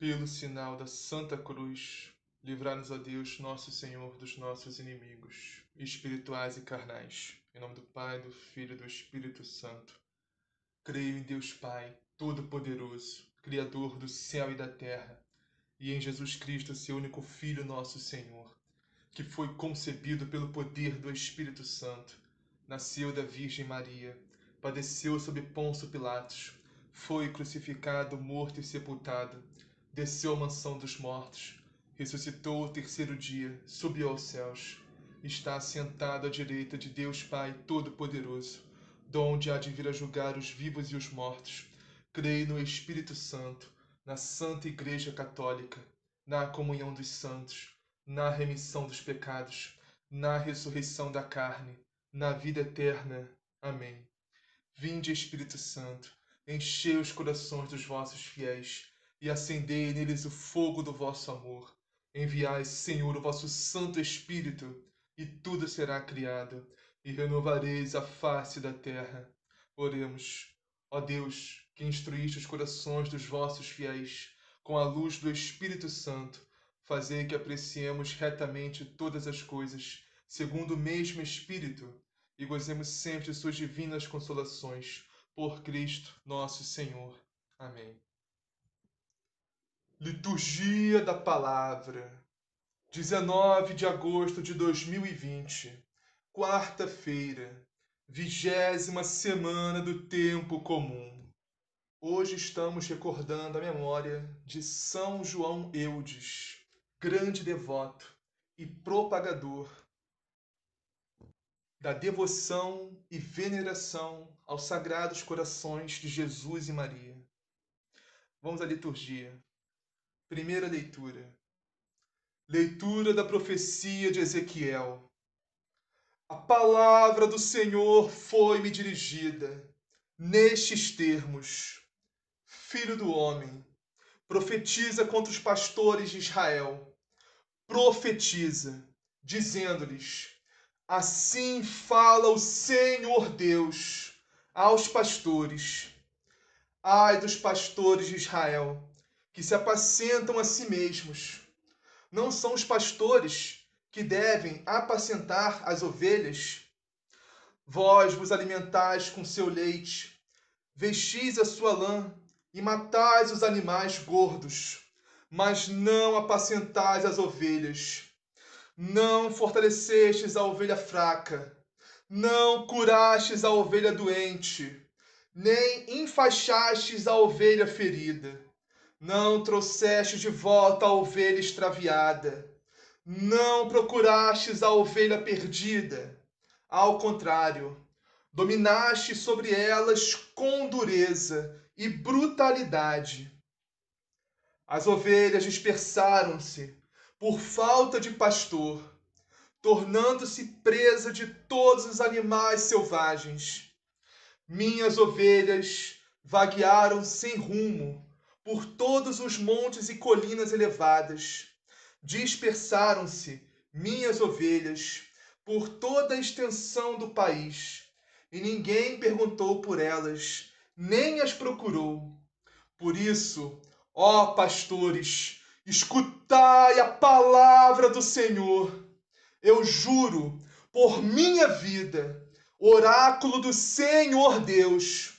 Pelo sinal da Santa Cruz, livrai-nos, ó Deus, nosso Senhor, dos nossos inimigos, espirituais e carnais. Em nome do Pai, do Filho e do Espírito Santo. Creio em Deus Pai, Todo-Poderoso, Criador do céu e da terra, e em Jesus Cristo, seu único Filho, nosso Senhor, que foi concebido pelo poder do Espírito Santo, nasceu da Virgem Maria, padeceu sob Pôncio Pilatos, foi crucificado, morto e sepultado, desceu à mansão dos mortos, ressuscitou ao terceiro dia, subiu aos céus, está assentado à direita de Deus Pai Todo-Poderoso, donde há de vir a julgar os vivos e os mortos. Creio no Espírito Santo, na Santa Igreja Católica, na comunhão dos santos, na remissão dos pecados, na ressurreição da carne, na vida eterna. Amém. Vinde, Espírito Santo, enchei os corações dos vossos fiéis e acendei neles o fogo do vosso amor. Enviai, Senhor, o vosso Santo Espírito, e tudo será criado, e renovareis a face da terra. Oremos. Ó Deus, que instruíste os corações dos vossos fiéis com a luz do Espírito Santo, fazei que apreciemos retamente todas as coisas, segundo o mesmo Espírito, e gozemos sempre de suas divinas consolações. Por Cristo nosso Senhor. Amém. Liturgia da Palavra, 19 de agosto de 2020, quarta-feira, 20ª semana do Tempo Comum. Hoje estamos recordando a memória de São João Eudes, grande devoto e propagador da devoção e veneração aos Sagrados Corações de Jesus e Maria. Vamos à liturgia. Primeira leitura. Leitura da profecia de Ezequiel. A palavra do Senhor foi-me dirigida nestes termos: Filho do homem, profetiza contra os pastores de Israel. Profetiza, dizendo-lhes: Assim fala o Senhor Deus aos pastores. Ai dos pastores de Israel, que se apacentam a si mesmos. Não são os pastores que devem apacentar as ovelhas? Vós vos alimentais com seu leite, vestis a sua lã e matais os animais gordos, mas não apacentais as ovelhas. Não fortalecestes a ovelha fraca, não curastes a ovelha doente, nem enfaixastes a ovelha ferida. Não trouxestes de volta a ovelha extraviada, não procurastes a ovelha perdida. Ao contrário, dominaste sobre elas com dureza e brutalidade. As ovelhas dispersaram-se por falta de pastor, tornando-se presa de todos os animais selvagens. Minhas ovelhas vaguearam sem rumo por todos os montes e colinas elevadas. Dispersaram-se minhas ovelhas por toda a extensão do país, e ninguém perguntou por elas, nem as procurou. Por isso, ó pastores, escutai a palavra do Senhor. Eu juro, por minha vida, oráculo do Senhor Deus,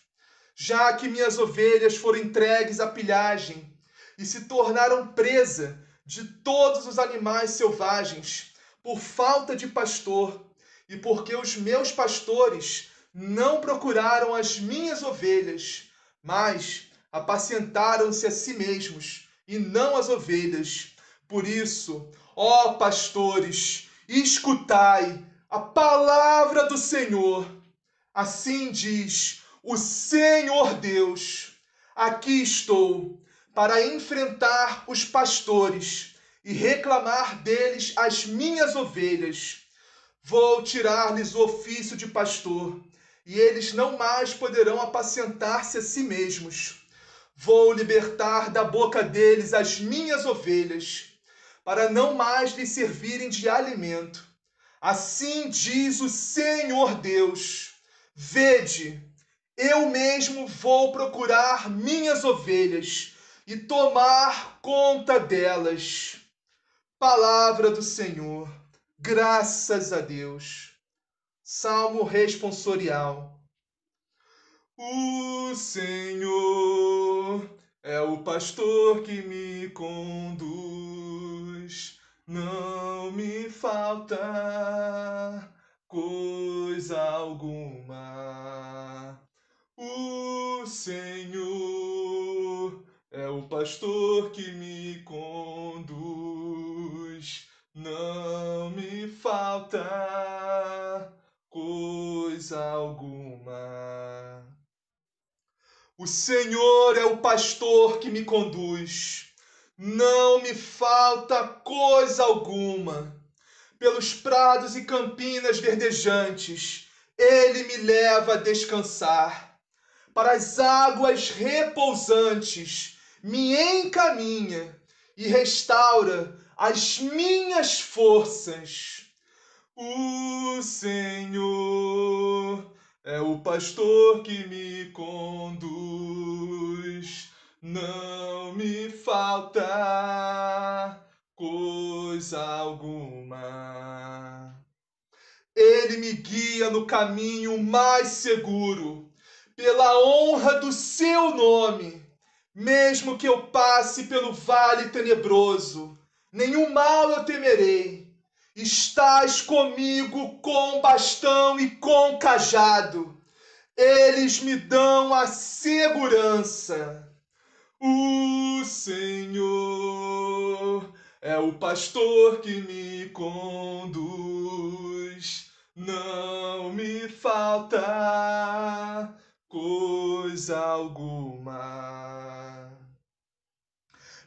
já que minhas ovelhas foram entregues à pilhagem e se tornaram presa de todos os animais selvagens por falta de pastor, e porque os meus pastores não procuraram as minhas ovelhas, mas apacentaram-se a si mesmos e não as ovelhas. Por isso, ó pastores, escutai a palavra do Senhor. Assim diz o Senhor Deus: aqui estou para enfrentar os pastores e reclamar deles as minhas ovelhas. Vou tirar-lhes o ofício de pastor, e eles não mais poderão apacentar-se a si mesmos. Vou libertar da boca deles as minhas ovelhas, para não mais lhes servirem de alimento. Assim diz o Senhor Deus: vede, eu mesmo vou procurar minhas ovelhas, e tomar conta delas. Palavra do Senhor, graças a Deus. Salmo responsorial. O Senhor é o pastor que me conduz, não me falta coisa alguma. O Senhor é o pastor que me conduz, não me falta coisa alguma. O Senhor é o pastor que me conduz, não me falta coisa alguma. Pelos prados e campinas verdejantes, ele me leva a descansar. Para as águas repousantes, me encaminha e restaura as minhas forças. O Senhor é o pastor que me conduz, não me falta coisa alguma. Ele me guia no caminho mais seguro, pela honra do seu nome. Mesmo que eu passe pelo vale tenebroso, nenhum mal eu temerei. Estás comigo com bastão e com cajado. Eles me dão a segurança. O Senhor é o pastor que me conduz, não me falta coisa alguma.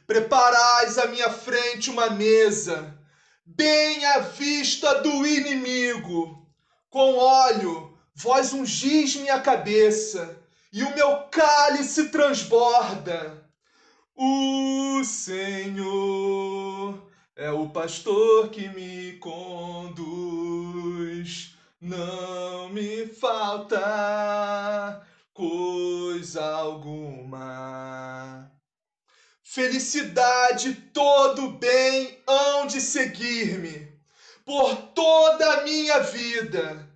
Preparais à minha frente uma mesa, bem à vista do inimigo. Com óleo vós ungis minha cabeça, e o meu cálice transborda. O Senhor é o pastor que me conduz, não me falta coisa alguma. Felicidade, todo bem hão de seguir-me por toda a minha vida,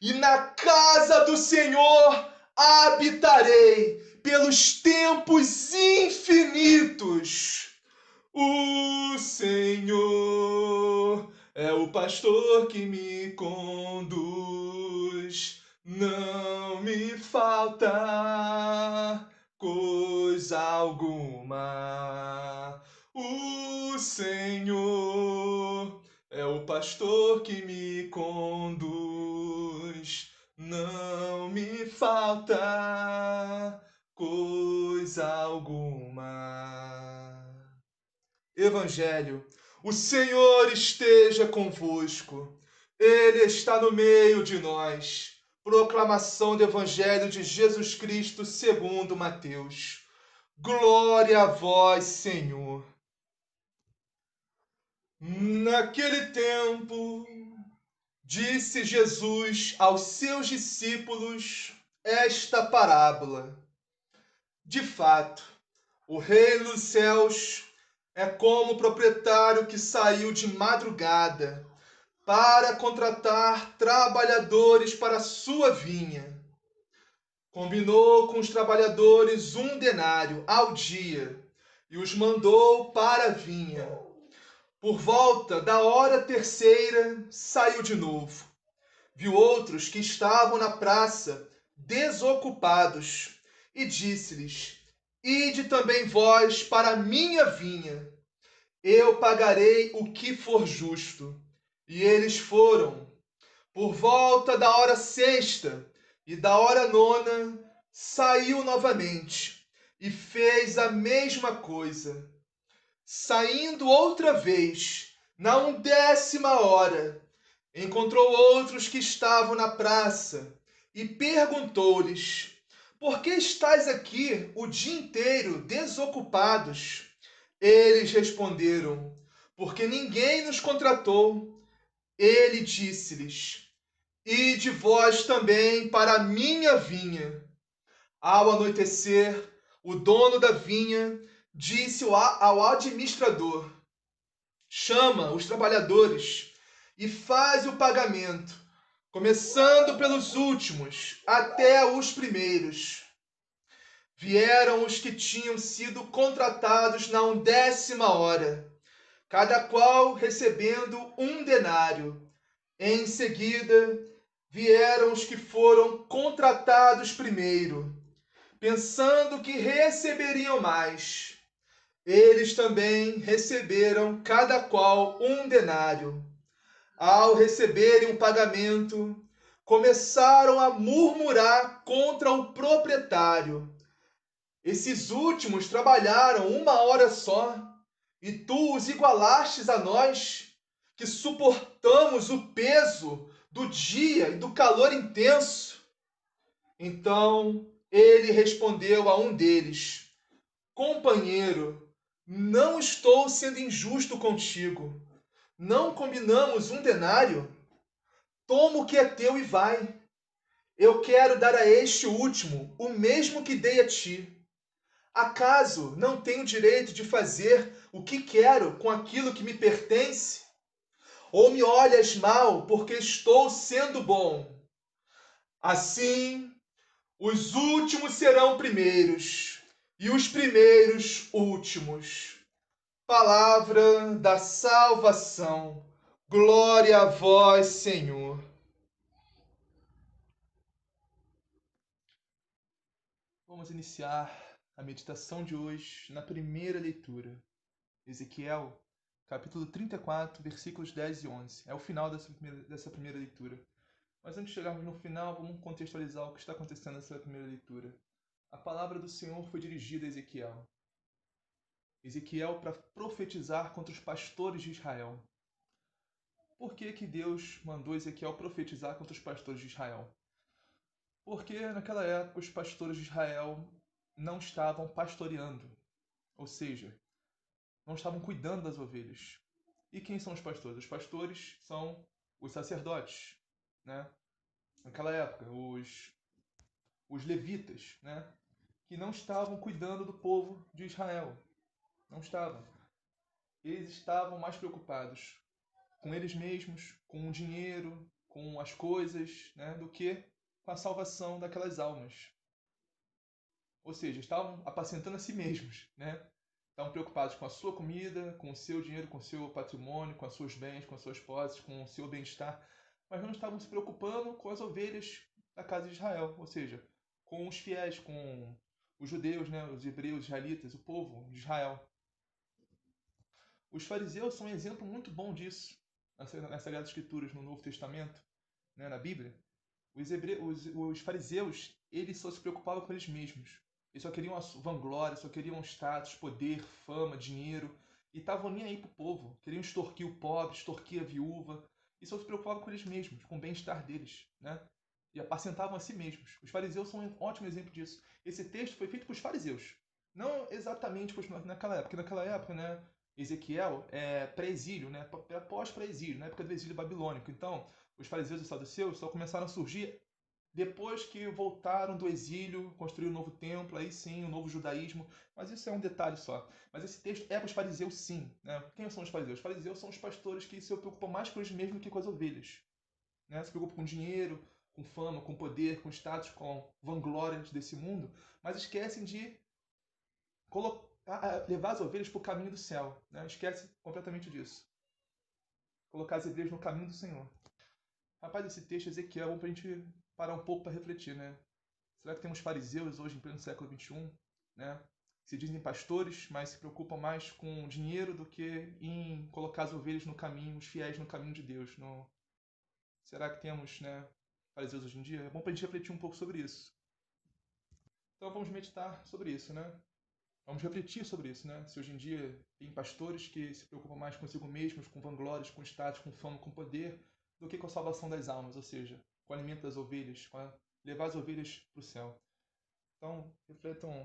e na casa do Senhor habitarei pelos tempos infinitos. O Senhor é o pastor que me conduz, não me falta coisa alguma. O Senhor é o pastor que me conduz, não me falta coisa alguma. Evangelho. O Senhor esteja convosco. Ele está no meio de nós. Proclamação do Evangelho de Jesus Cristo segundo Mateus. Glória a vós, Senhor. Naquele tempo, disse Jesus aos seus discípulos esta parábola. De fato, o reino dos céus é como o proprietário que saiu de madrugada para contratar trabalhadores para a sua vinha. Combinou com os trabalhadores 1 denário ao dia e os mandou para a vinha. Por volta da hora terceira, saiu de novo. Viu outros que estavam na praça, desocupados, e disse-lhes: Ide também vós para a minha vinha. Eu pagarei o que for justo. E eles foram. Por volta da hora sexta e da hora nona, saiu novamente e fez a mesma coisa. Saindo outra vez, na 11ª hora, encontrou outros que estavam na praça e perguntou-lhes: Por que estáis aqui o dia inteiro desocupados? Eles responderam: Porque ninguém nos contratou. Ele disse-lhes: Ide vós também para a minha vinha. Ao anoitecer, o dono da vinha disse ao administrador: chama os trabalhadores e faz o pagamento, começando pelos últimos até os primeiros. Vieram os que tinham sido contratados na 10ª hora, cada qual recebendo 1 denário. Em seguida, vieram os que foram contratados primeiro, pensando que receberiam mais. Eles também receberam cada qual 1 denário. Ao receberem o pagamento, começaram a murmurar contra o proprietário. Esses últimos trabalharam 1 hora só, e tu os igualastes a nós, que suportamos o peso do dia e do calor intenso. Então ele respondeu a um deles: companheiro, não estou sendo injusto contigo. Não combinamos 1 denário? Toma o que é teu e vai. Eu quero dar a este último o mesmo que dei a ti. Acaso não tenho direito de fazer o que quero com aquilo que me pertence? Ou me olhas mal porque estou sendo bom? Assim, os últimos serão primeiros, e os primeiros últimos. Palavra da salvação. Glória a vós, Senhor. Vamos iniciar a meditação de hoje na primeira leitura. Ezequiel, capítulo 34, versículos 10 e 11. É o final dessa primeira leitura. Mas antes de chegarmos no final, vamos contextualizar o que está acontecendo nessa primeira leitura. A palavra do Senhor foi dirigida a Ezequiel. Ezequiel para profetizar contra os pastores de Israel. Por que Deus mandou Ezequiel profetizar contra os pastores de Israel? Porque naquela época os pastores de Israel não estavam pastoreando, ou seja, não estavam cuidando das ovelhas. E quem são os pastores? Os pastores são os sacerdotes, né? Naquela época, os levitas, né? Que não estavam cuidando do povo de Israel. Não estavam. Eles estavam mais preocupados com eles mesmos, com o dinheiro, com as coisas, né? Do que com a salvação daquelas almas. Ou seja, estavam apacentando a si mesmos, né? Estavam preocupados com a sua comida, com o seu dinheiro, com o seu patrimônio, com os seus bens, com as suas posses, com o seu bem-estar, mas não estavam se preocupando com as ovelhas da casa de Israel, ou seja, com os fiéis, com os judeus, né? Os hebreus, os israelitas, o povo de Israel. Os fariseus são um exemplo muito bom disso nas Sagradas Escrituras, no Novo Testamento, né? Na Bíblia. Os fariseus, eles só se preocupavam com eles mesmos. Eles só queriam a vanglória, só queriam status, poder, fama, dinheiro. E estavam nem aí pro povo. Queriam extorquir o pobre, extorquir a viúva. E só se preocupavam com eles mesmos, com o bem-estar deles, né? E apacentavam a si mesmos. Os fariseus são um ótimo exemplo disso. Esse texto foi feito para os fariseus. Não exatamente naquela época. Porque naquela época, né, Ezequiel é pré-exílio, né? Pós-pré-exílio, na época do exílio babilônico. Então, os fariseus e os saduceus só começaram a surgir depois que voltaram do exílio, construíram um novo templo, aí sim, um novo judaísmo. Mas isso é um detalhe só. Mas esse texto é para os fariseus, sim. Né? Quem são os fariseus? Os fariseus são os pastores que se preocupam mais com eles mesmos do que com as ovelhas. Né? Se preocupam com dinheiro, com fama, com poder, com status, com vanglórias desse mundo, mas esquecem de levar as ovelhas para o caminho do céu. Né? Esquece completamente disso. Colocar as ovelhas no caminho do Senhor. Rapaz, esse texto, Ezequiel, é bom pra gente parar um pouco para refletir, né? Será que temos fariseus hoje em pleno século XXI, né? Se dizem pastores, mas se preocupam mais com dinheiro do que em colocar as ovelhas no caminho, os fiéis no caminho de Deus. Será que temos, né, fariseus hoje em dia? É bom pra gente refletir um pouco sobre isso. Então vamos meditar sobre isso, né? Vamos refletir sobre isso, né? Se hoje em dia tem pastores que se preocupam mais consigo mesmos, com vanglórias, com status, com fama, com poder, do que com a salvação das almas, ou seja, com o alimento das ovelhas, levar as ovelhas para o céu. Então,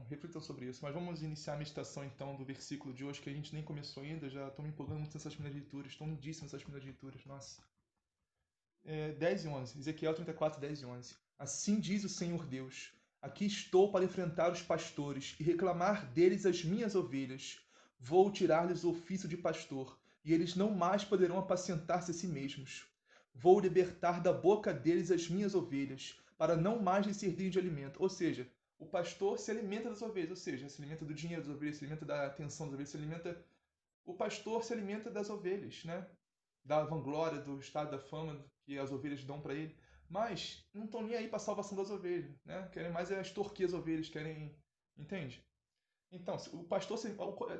reflitam sobre isso. Mas vamos iniciar a meditação, então, do versículo de hoje, que a gente nem começou ainda, já estou me empolgando muito nessas primeiras leituras, estão lindíssimas essas primeiras leituras, nossa. 10 e 11, Ezequiel 34, 10 e 11. Assim diz o Senhor Deus: Aqui estou para enfrentar os pastores e reclamar deles as minhas ovelhas. Vou tirar-lhes o ofício de pastor, e eles não mais poderão apacentar-se a si mesmos. Vou libertar da boca deles as minhas ovelhas, para não mais lhes servirem de alimento. Ou seja, o pastor se alimenta das ovelhas, ou seja, se alimenta do dinheiro das ovelhas, se alimenta da atenção das ovelhas, se alimenta... O pastor se alimenta das ovelhas, né? Da vanglória, do estado da fama que as ovelhas dão para ele. Mas não estão nem aí para a salvação das ovelhas, né? Querem mais é extorquir as ovelhas, querem... Entende? Então, o pastor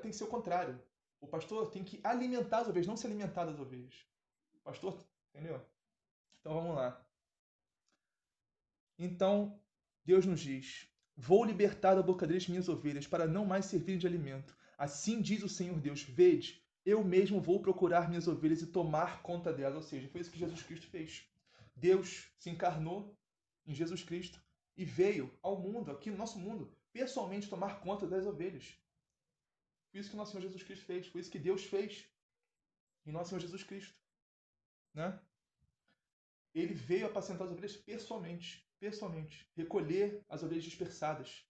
tem que ser o contrário. O pastor tem que alimentar as ovelhas, não se alimentar das ovelhas. O pastor, entendeu? Então vamos lá. Então, Deus nos diz: Vou libertar da boca deles minhas ovelhas, para não mais servirem de alimento. Assim diz o Senhor Deus: Vede, eu mesmo vou procurar minhas ovelhas e tomar conta delas. Ou seja, foi isso que Jesus Cristo fez. Deus se encarnou em Jesus Cristo e veio ao mundo, aqui no nosso mundo, pessoalmente tomar conta das ovelhas. Foi isso que o nosso Senhor Jesus Cristo fez. Foi isso que Deus fez em nosso Senhor Jesus Cristo, né? Ele veio apacentar as ovelhas pessoalmente, recolher as ovelhas dispersadas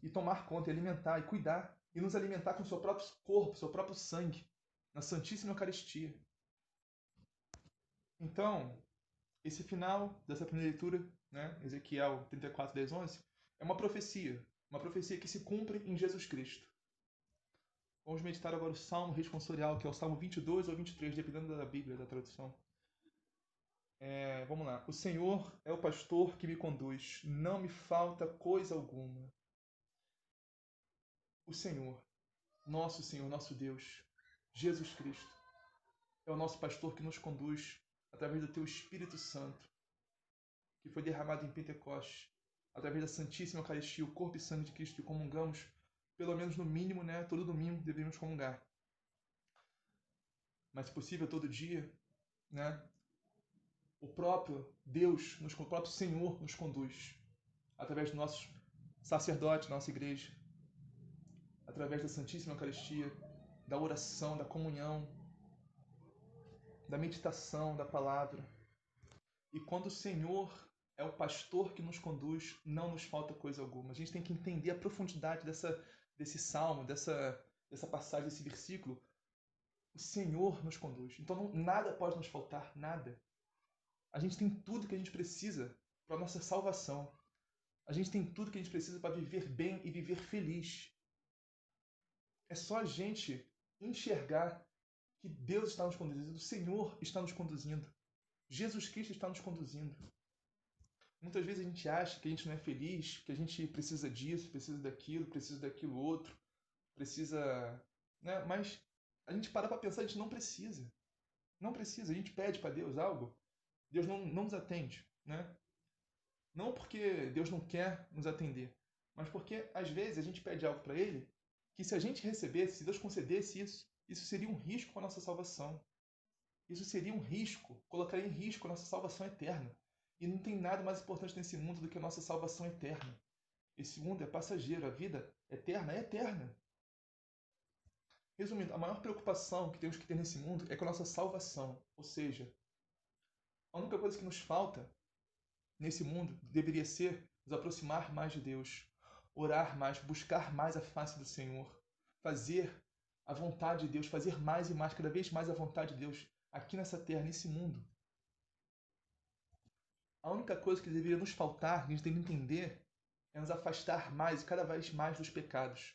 e tomar conta, e alimentar, e cuidar, e nos alimentar com o seu próprio corpo, seu próprio sangue, na Santíssima Eucaristia. Então, esse final dessa primeira leitura, né, Ezequiel 34, 10, 11, é uma profecia que se cumpre em Jesus Cristo. Vamos meditar agora o Salmo responsorial, que é o Salmo 22 ou 23, dependendo da Bíblia, da tradução. Vamos lá. O Senhor é o pastor que me conduz, não me falta coisa alguma. O Senhor, nosso Deus, Jesus Cristo, é o nosso pastor que nos conduz através do teu Espírito Santo, que foi derramado em Pentecostes, através da Santíssima Eucaristia, o corpo e sangue de Cristo que comungamos, pelo menos no mínimo, né, todo domingo deveríamos comungar. Mas, se possível, todo dia, né, o próprio Deus, o próprio Senhor nos conduz, através dos nossos sacerdotes, nossa igreja, através da Santíssima Eucaristia, da oração, da comunhão, da meditação, da palavra. E quando o Senhor é o pastor que nos conduz, não nos falta coisa alguma. A gente tem que entender a profundidade desse salmo, dessa passagem, desse versículo. O Senhor nos conduz. Então nada pode nos faltar, nada. A gente tem tudo que a gente precisa para a nossa salvação. A gente tem tudo que a gente precisa para viver bem e viver feliz. É só a gente enxergar que Deus está nos conduzindo, o Senhor está nos conduzindo, Jesus Cristo está nos conduzindo. Muitas vezes a gente acha que a gente não é feliz, que a gente precisa disso, precisa daquilo outro, precisa... né? Mas a gente para pensar, a gente não precisa. Não precisa. A gente pede para Deus algo, Deus não nos atende, né? Não porque Deus não quer nos atender, mas porque às vezes a gente pede algo para Ele que se a gente recebesse, se Deus concedesse isso seria um risco para a nossa salvação. Isso seria um risco, colocaria em risco a nossa salvação eterna. E não tem nada mais importante nesse mundo do que a nossa salvação eterna. Esse mundo é passageiro, a vida eterna é eterna. Resumindo, a maior preocupação que temos que ter nesse mundo é com a nossa salvação. Ou seja, a única coisa que nos falta nesse mundo deveria ser nos aproximar mais de Deus, orar mais, buscar mais a face do Senhor, fazer a vontade de Deus, fazer mais e mais, cada vez mais a vontade de Deus aqui nessa terra, nesse mundo. A única coisa que deveria nos faltar, que a gente tem que entender, é nos afastar mais e cada vez mais dos pecados.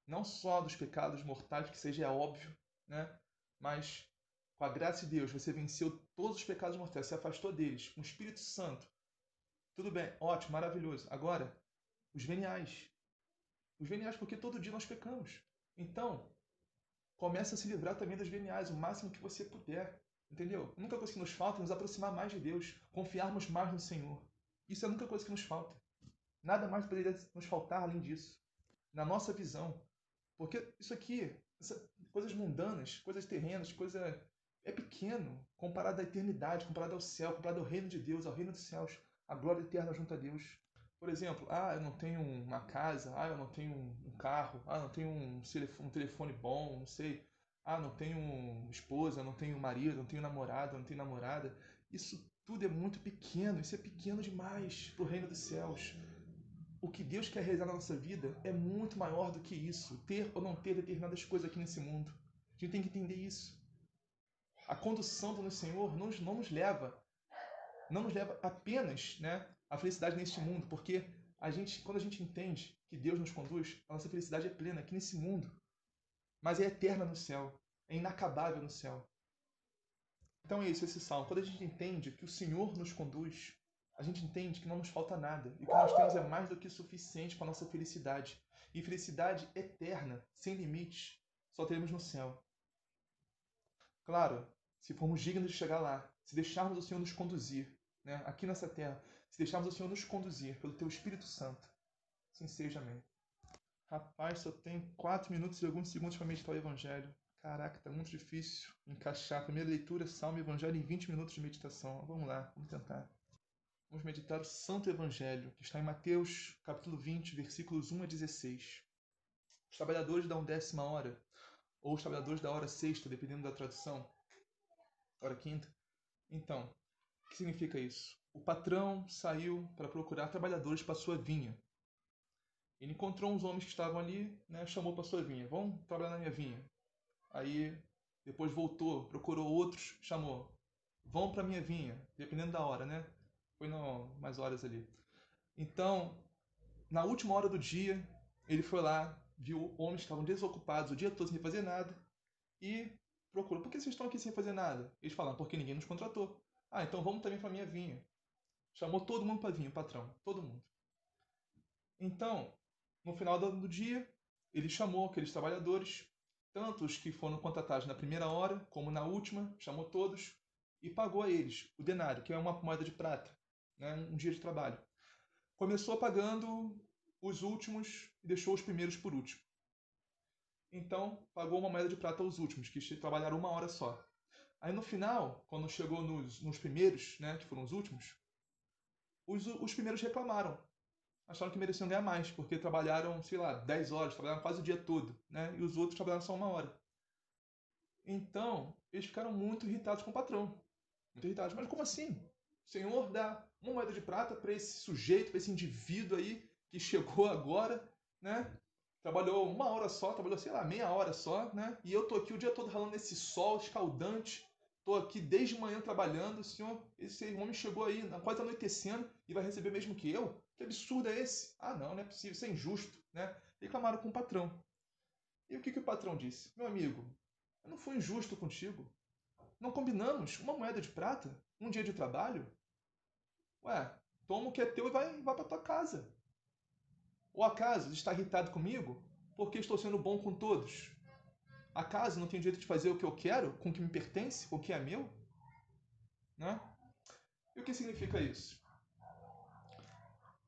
Não só dos pecados mortais, que seja óbvio, né? Mas com a graça de Deus, você venceu todos os pecados mortais, se afastou deles, com o Espírito Santo. Tudo bem, ótimo, maravilhoso. Agora, os veniais. Os veniais, porque todo dia nós pecamos. Então, comece a se livrar também dos veniais, o máximo que você puder. Entendeu? A única coisa que nos falta é nos aproximar mais de Deus, confiarmos mais no Senhor. Isso é a única coisa que nos falta. Nada mais poderia nos faltar além disso. Na nossa visão. Porque isso aqui, coisas mundanas, coisas terrenas, coisa é pequeno comparado à eternidade, comparado ao céu, comparado ao reino de Deus, ao reino dos céus, a glória eterna junto a Deus. Por exemplo, eu não tenho uma casa, eu não tenho um carro, eu não tenho um telefone bom, não sei, não tenho esposa, não tenho marido, não tenho namorada, não tenho namorada. Isso tudo é muito pequeno, isso é pequeno demais para o reino dos céus. O que Deus quer realizar na nossa vida é muito maior do que isso, ter ou não ter determinadas coisas aqui nesse mundo. A gente tem que entender isso. A condução do Senhor não nos leva apenas, né, à felicidade neste mundo, porque quando a gente entende que Deus nos conduz, a nossa felicidade é plena aqui nesse mundo, mas é eterna no céu, é inacabável no céu. Então é isso, esse salmo. Quando a gente entende que o Senhor nos conduz, a gente entende que não nos falta nada e o que nós temos é mais do que suficiente para a nossa felicidade. E felicidade eterna, sem limites, só teremos no céu. Claro, se formos dignos de chegar lá, se deixarmos o Senhor nos conduzir, né, aqui nessa terra, se deixarmos o Senhor nos conduzir pelo Teu Espírito Santo, assim seja, amém. Rapaz, só tem 4 minutos e alguns segundos para meditar o Evangelho. Caraca, tá muito difícil encaixar. Primeira leitura, Salmo e Evangelho em 20 minutos de meditação. Vamos lá, vamos tentar. Vamos meditar o Santo Evangelho, que está em Mateus, capítulo 20, versículos 1 a 16. Os trabalhadores da 10ª hora, ou os trabalhadores da hora sexta, dependendo da tradução, hora quinta. Então, o que significa isso? O patrão saiu para procurar trabalhadores para sua vinha. Ele encontrou uns homens que estavam ali, né, chamou para sua vinha. Vão trabalhar na minha vinha. Aí, depois voltou, procurou outros, chamou. Vão para minha vinha, dependendo da hora, né? Foi mais horas ali. Então, na última hora do dia, ele foi lá, viu homens que estavam desocupados o dia todo sem fazer nada e procurou. Por que vocês estão aqui sem fazer nada? Eles falaram, porque ninguém nos contratou. Ah, então vamos também para minha vinha. Chamou todo mundo para vinha, o patrão. Todo mundo. Então, no final do dia, ele chamou aqueles trabalhadores, tanto os que foram contratados na primeira hora, como na última, chamou todos e pagou a eles o denário, que é uma moeda de prata, né, um dia de trabalho. Começou pagando os últimos e deixou os primeiros por último. Então, pagou uma moeda de prata aos últimos, que trabalharam 1 hora só. Aí no final, quando chegou nos primeiros, né, que foram os últimos, os primeiros reclamaram. Acharam que mereciam ganhar mais, porque trabalharam, sei lá, 10 horas, trabalharam quase o dia todo, né? E os outros trabalharam só 1 hora. Então, eles ficaram muito irritados com o patrão. Muito irritados. Mas como assim? O Senhor dá uma moeda de prata para esse sujeito, para esse indivíduo aí, que chegou agora, né? Trabalhou 1 hora só, trabalhou, sei lá, meia hora só, né? E eu tô aqui o dia todo ralando nesse sol escaldante. Tô aqui desde manhã trabalhando, senhor. Esse homem chegou aí, quase anoitecendo, e vai receber mesmo que eu? Que absurdo é esse? Ah, não é possível, isso é injusto, né? Reclamaram com o patrão. E o que o patrão disse? Meu amigo, eu não fui injusto contigo. Não combinamos uma moeda de prata? Um dia de trabalho? Ué, toma o que é teu e vai para tua casa. Ou acaso está irritado comigo porque estou sendo bom com todos? Acaso não tenho direito de fazer o que eu quero, com o que me pertence, com o que é meu? Né? E o que significa isso?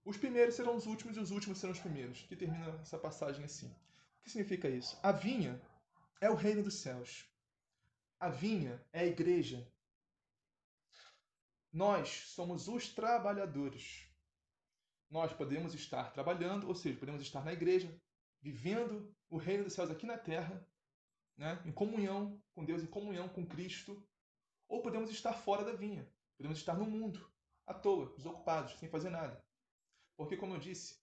Os primeiros serão os últimos e os últimos serão os primeiros, que termina essa passagem assim. O que significa isso? A vinha é o reino dos céus. A vinha é a igreja. Nós somos os trabalhadores. Nós podemos estar trabalhando, ou seja, podemos estar na igreja, vivendo o reino dos céus aqui na terra, né, em comunhão com Deus, em comunhão com Cristo, ou podemos estar fora da vinha. Podemos estar no mundo, à toa, desocupados, sem fazer nada. Porque, como eu disse,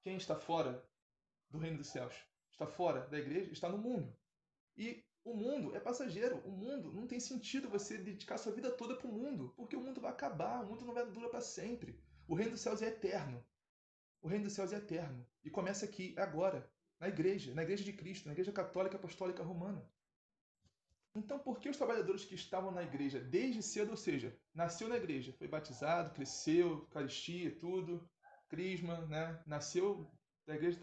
quem está fora do reino dos céus, está fora da igreja, está no mundo. E o mundo é passageiro. O mundo não tem sentido você dedicar sua vida toda para o mundo, porque o mundo vai acabar, o mundo não vai durar para sempre. O reino dos céus é eterno. O reino dos céus é eterno. E começa aqui, agora, na igreja de Cristo, na igreja católica apostólica romana. Então, por que os trabalhadores que estavam na igreja desde cedo, ou seja, nasceu na igreja, foi batizado, cresceu, Eucaristia, tudo, crisma, né? Nasceu da igreja,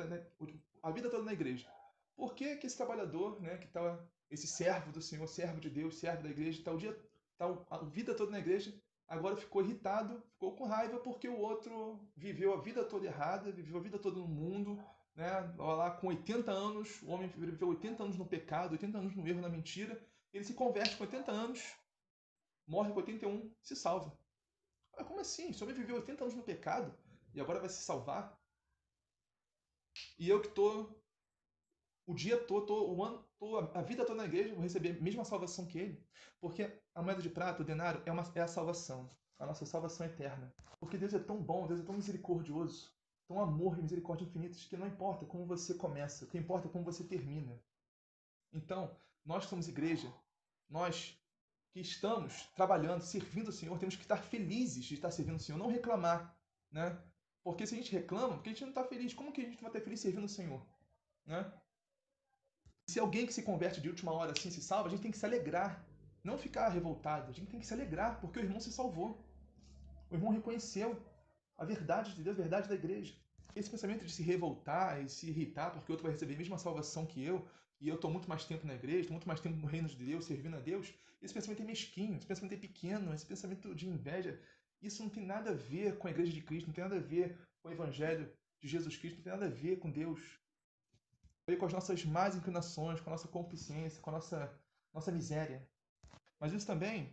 a vida toda na igreja. Por que esse trabalhador, né, que está, esse servo do Senhor, servo de Deus, servo da igreja, está a vida toda na igreja, agora ficou irritado, ficou com raiva porque o outro viveu a vida toda errada, viveu a vida toda no mundo, né? Lá com 80 anos, o homem viveu 80 anos no pecado, 80 anos no erro, na mentira. Ele se converte com 80 anos, morre com 81, se salva. Mas como assim? Esse homem viveu 80 anos no pecado e agora vai se salvar? E eu que estou o dia todo, o ano, a vida toda na igreja, vou receber a mesma salvação que ele? Porque a moeda de prata, o denário, é a salvação. a nossa salvação eterna. Porque Deus é tão bom, Deus é tão misericordioso, tão amor e misericórdia infinitos, que não importa como você começa, o que importa é como você termina. Então, nós que somos igreja, nós que estamos trabalhando, servindo o Senhor, temos que estar felizes de estar servindo o Senhor, não reclamar, né? Porque se a gente reclama, porque a gente não está feliz, como que a gente vai estar feliz servindo o Senhor, né? Se alguém que se converte de última hora assim se salva, a gente tem que se alegrar, não ficar revoltado, a gente tem que se alegrar, porque o irmão se salvou, o irmão reconheceu a verdade de Deus, a verdade da igreja. Esse pensamento de se revoltar e se irritar porque outro vai receber a mesma salvação que eu, e eu estou muito mais tempo na igreja, estou muito mais tempo no reino de Deus, servindo a Deus, esse pensamento é mesquinho, esse pensamento é pequeno, esse pensamento de inveja, isso não tem nada a ver com a igreja de Cristo, não tem nada a ver com o evangelho de Jesus Cristo, não tem nada a ver com Deus. Tem a ver com as nossas más inclinações, com a nossa concupiscência, com a nossa miséria. Mas isso também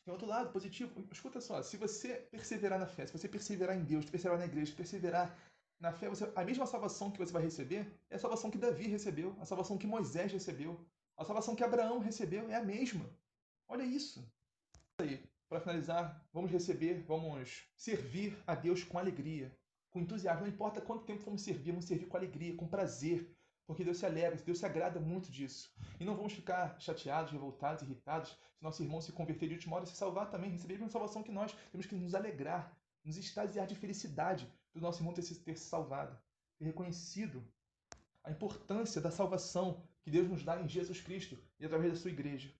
tem outro lado positivo. Escuta só, se você perseverar na fé, se você perseverar em Deus, perseverar na igreja, perseverar na fé, a mesma salvação que você vai receber é a salvação que Davi recebeu, a salvação que Moisés recebeu, a salvação que Abraão recebeu é a mesma. Olha isso. Para finalizar, vamos servir a Deus com alegria, com entusiasmo. Não importa quanto tempo vamos servir com alegria, com prazer, porque Deus se alegra, Deus se agrada muito disso. E não vamos ficar chateados, revoltados, irritados, se nosso irmão se converter de última hora e se salvar também, receber a mesma salvação que nós. Temos que nos alegrar, nos extasiar de felicidade do nosso irmão ter se salvado, ter reconhecido a importância da salvação que Deus nos dá em Jesus Cristo e através da sua igreja.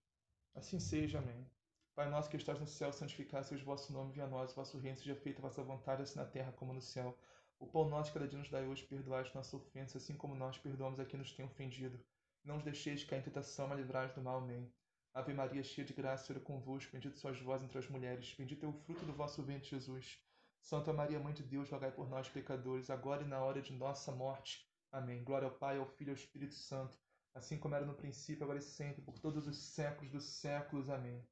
Assim seja, amém. Pai nosso que estás no céu, santificado seja o vosso nome, venha a nós, o vosso reino, seja feita a vossa vontade, assim na terra como no céu. O pão nosso cada dia nos dai hoje, perdoai as nossas ofensas, assim como nós perdoamos a quem nos tem ofendido. Não nos deixeis cair em tentação, mas livrai-nos do mal. Amém. Ave Maria, cheia de graça, o Senhor é convosco, bendita sois vós entre as mulheres, bendito é o fruto do vosso ventre, Jesus. Santa Maria, Mãe de Deus, rogai por nós, pecadores, agora e na hora de nossa morte. Amém. Glória ao Pai, ao Filho e ao Espírito Santo, assim como era no princípio, agora e sempre, por todos os séculos dos séculos. Amém.